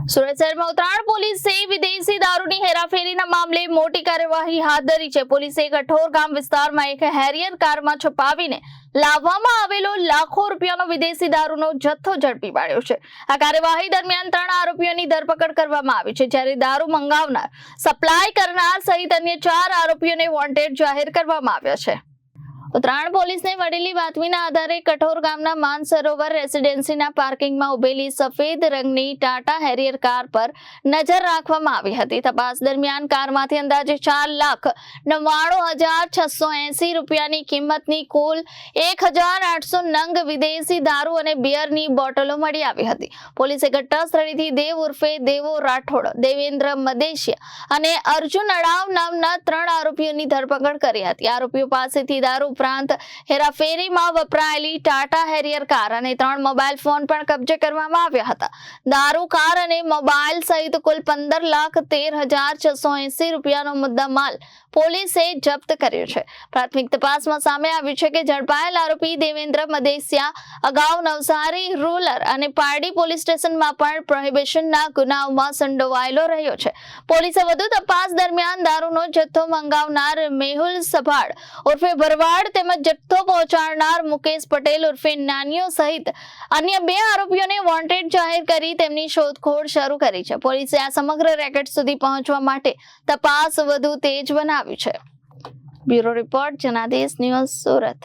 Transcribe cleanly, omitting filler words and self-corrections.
સુરત શહેરમાં ઉત્તરાયણ પોલીસે વિદેશી દારૂની હેરાફેરીના મામલે મોટી કાર્યવાહી હાથ ધરી છે। પોલીસે કઠોર ગામ વિસ્તારમાં એક હેરિયર કારમાં છુપાવીને લાવવામાં આવેલો લાખો રૂપિયાનો વિદેશી દારૂનો જથ્થો ઝડપી પાડ્યો છે। આ કાર્યવાહી દરમિયાન 3 આરોપીઓની ધરપકડ કરવામાં આવી છે, જ્યારે દારૂ મંગાવનાર, સપ્લાય કરનાર સહિત અન્ય 4 આરોપીઓને વોન્ટેડ જાહેર કરવામાં આવ્યા છે। ઉત્તરાયણ પોલીસને મળેલી બાતમીના આધારે કઠોર ગામના માનસરોવર રેસિડેન્સીના પાર્કિંગમાં ઉભેલી સફેદ રંગની ટાટા હેરિયર કાર પર નજર રાખવામાં આવી હતી। તપાસ દરમિયાન કારમાંથી અંદાજે 4,99,680 રૂપિયાની કિંમતની કુલ 1,800 નંગ વિદેશી દારૂ અને બિયરની બોટલો મળી આવી હતી। પોલીસે ઘટના સ્થળેથી દેવ ઉર્ફે દેવો રાઠોડ, દેવેન્દ્ર મદેશિયા અને અર્જુન અડાવ નામના 3 આરોપીઓની ધરપકડ કરી હતી। આરોપીઓ પાસેથી દારૂ ઉપરાંત હેરાફેરીમાં વપરાયેલી ટાટા હેરિયર કાર અને 3 મોબાઈલ ફોન પણ કબજે કરવામાં આવ્યા હતા। દારૂ, કાર અને મોબાઈલ સહિત કુલ 15,13,680 રૂપિયાનો મુદ્દામાલ પોલીસે જપ્ત કર્યો છે। પ્રાથમિક તપાસમાં સામે આવ્યું છે કે ઝડપાયેલ આરોપી દેવેન્દ્ર મદેશિયા અગાઉ નવસારી રૂરલ અને પારડી પોલીસ સ્ટેશનમાં પણ પ્રોહિબિશનના ગુનાઓમાં સંડોવાયેલો રહ્યો છે। પોલીસે વધુ તપાસ દરમિયાન દારૂનો જથ્થો મંગાવનાર મેહુલ સભાડ ઉર્ફે ભરવાડ તેમજ જથ્થો પહોંચાડનાર મુકેશ પટેલ ઉર્ફે નાનિયો સહિત અન્ય 2 આરોપીઓને વોન્ટેડ જાહેર કરી તેમની શોધખોળ શરૂ કરી છે। પોલીસે આ સમગ્ર રેકેટ સુધી પહોંચવા માટે તપાસ વધુ તેજ બનાવી છે। Bureau report, Janadesh news, Surat.